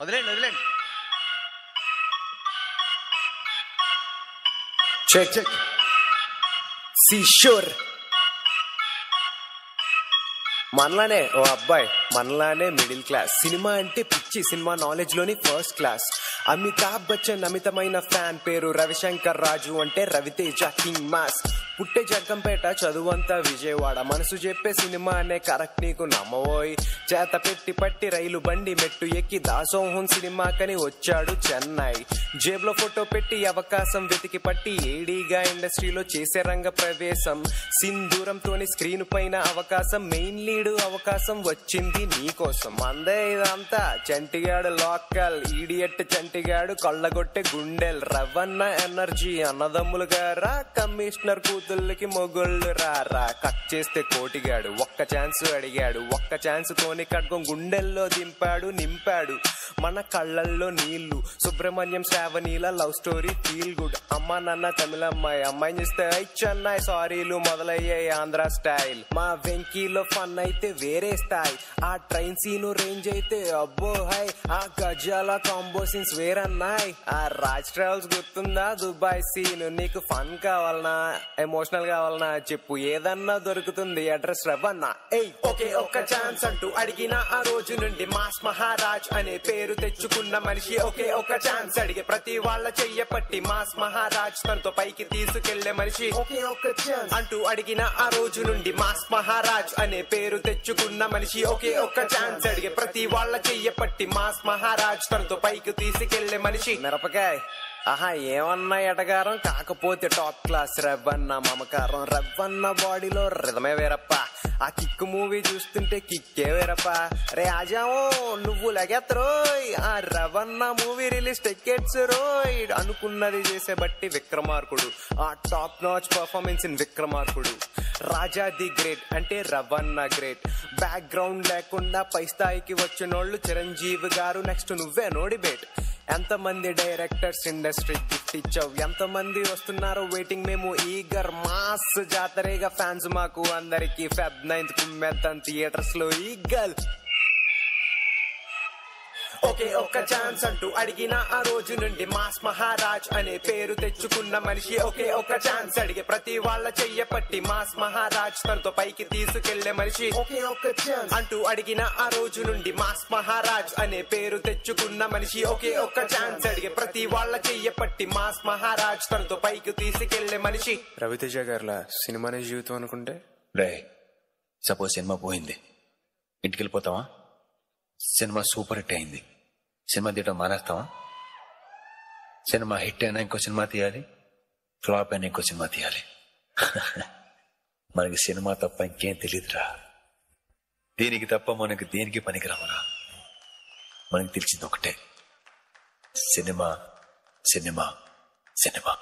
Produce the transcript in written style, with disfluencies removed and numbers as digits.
వదిలేండి వదిలేండి. Check check seashore మనలానే ఓ అబ్బాయి, మనలానే మిడిల్ క్లాస్. సినిమా అంటే పిచ్చి, సినిమా నాలెడ్జ్ లోని ఫస్ట్ క్లాస్. అమితాబ్ బచ్చన్ అమితమైన ఫ్యాన్, పేరు రవిశంకర్ రాజు అంటే రవితేజ కింగ్ మాస్. పుట్టే జగ్గంపేట, చదువంతా విజయవాడ. మనసు చెప్పే సినిమా అనే కరెక్ట్ నీకు నమ్మవోయ్. చేత పెట్టి పట్టి రైలు బండి మెట్టు ఎక్కి దాసోహం సినిమాకని వచ్చాడు చెన్నై. జేబులో ఫోటో పెట్టి అవకాశం వెతికి పట్టి ఏడీగా ఇండస్ట్రీలో చేసే రంగ ప్రవేశం. సింధూరంతోని స్క్రీన్ పైన అవకాశం, మెయిన్ లీడ్ అవకాశం వచ్చింది నీకోసం. అందే ఇదంతా చంటిగాడు లోకల్, ఈడియట్ చంటిగాడు కొల్లగొట్టే గుండెల్. రవన్న ఎనర్జీ అన్నదమ్ములు గారా, కమిషనర్ కూతుళ్ళకి మొగుళ్ళు రారా. కట్ చేస్తే కోటిగాడు ఒక్క ఛాన్స్ అడిగాడు, ఒక్క ఛాన్స్ తోని కడ్గం గుండెల్లో దింపాడు నింపాడు. మన కళ్ళల్లో నీళ్లు, సుబ్రహ్మణ్యం శ్రావణీల లవ్ స్టోరీ ఫీల్ గుడ్. అమ్మ నాన్న తమిళమ్మాయి, అమ్మాయిని చూస్తే చెన్నై సారీలు మొదలయ్యాయి ఆంధ్ర స్టైల్. మా వెంకీలో ఫన్ అయితే వేరే స్థాయి, ఆ ట్రైన్ సీను రేంజ్ అయితే అబ్బో హై. ఆ గజాల కాంబో సీన్స్ వేరన్నాయి. ఆ రాజ్ ట్రావెల్స్ గుర్తుందా దుబాయ్ సీన్. నీకు ఫన్ కావాలనా ఎమోషనల్ కావాలనా చెప్పు, ఏదన్నా దొరుకుతుంది అడ్రస్ రవన్నా. ఒకే ఒక్క ఛాన్స్ అంటూ అడిగిన ఆ రోజు నుండి మాస్ మహారాజ్ అనే పేరు తెచ్చుకున్న మనిషి. ఒకే ఒక్క ఛాన్స్ అడిగే ప్రతి వాళ్ళ చెయ్య పట్టి మాస్ మహారాజ్ తనతో పైకి తీసుకెళ్లే మనిషి. ఒకే ఒక్క ఛాన్స్ అంటూ అడిగిన ఆ రోజు నుండి మాస్ మహారాజ్ అనే పేరు తెచ్చుకున్న మనిషి. ఒకే ఒక్క ఛాన్స్ అడిగే ప్రతి వాళ్ళ చెయ్య పట్టి మాస్ మహారాజ్ తనతో పైకి తీసుకెళ్లే మనిషి. మిరపకాయ్ ఆహా ఏమన్నా ఎటగారం, కాకపోతే టాప్ క్లాస్ రవ్వన్న మమకారం. రవ్వన్న బాడీలో రిధమే వేరప్ప, ఆ కిక్ మూవీ చూస్తుంటే కిక్కే వేరప్ప. రే ఆజామో నువ్వు లగెత్తరోయ్, ఆ రవన్న మూవీ రిలీజ్ టికెట్స్ రోయ్. అనుకున్నది చేసే బట్టి విక్రమార్కుడు, ఆ top notch performance in Vikramarkudu. Raja the great అంటే రవన్న గ్రేట్. బ్యాక్ గ్రౌండ్ లేకుండా పై స్థాయికి వచ్చినోళ్ళు చిరంజీవి గారు, నెక్స్ట్ నువ్వే నోడిబేట్. ఎంతమంది డైరెక్టర్స్ ఇండస్ట్రీ గిఫ్ట్ ఇచ్చావు, ఎంతమంది వస్తున్నారు వెయిటింగ్ మేము ఈగర్. మాస్ జాతరేగా ఫ్యాన్స్ మాకు అందరికి. ఫెబ్ 9th కుమ్మెద్దాం థియేటర్స్ లో ఈగల్. ఒకే ఒక్క ఛాన్స్ అంటూ అడిగిన ఆ రోజు నుండి మాస్ మహారాజ్ అనే పేరు తెచ్చుకున్న మనిషి. ఒకే ఒక్క ఛాన్స్ అడిగే ప్రతి వాళ్ళ చెయ్య పట్టి మాస్ మహారాజ్ తనతో పైకి తీసుకెళ్లే మనిషి. ఒకే ఒక్క ఛాన్స్ అంటూ అడిగిన ఆ రోజు నుండి మాస్ మహారాజ్ అనే పేరు తెచ్చుకున్న మనిషి. ఒకే ఒక్క ఛాన్స్ అడిగే ప్రతి వాళ్ళ చెయ్య పట్టి మాస్ మహారాజ్ తనతో పైకి తీసుకెళ్లే మనిషి. రవితేజ గారిలా సినిమానే జీవితం అనుకుంటే సపోజ్ సినిమా పోయింది, ఇంటికి వెళ్ళిపోతావా? సినిమా సూపర్ హిట్ అయింది, సినిమా తీయడం మానేస్తావా? సినిమా హిట్ అయినా ఇంకో సినిమా తీయాలి, ఫ్లాప్ అయినా ఇంకో సినిమా తీయాలి. మనకి సినిమా తప్ప ఇంకేం తెలియదురా. దీనికి తప్ప మనకి దేనికి పనికిరామరా. మనకి తెలిసింది ఒకటే, సినిమా సినిమా సినిమా.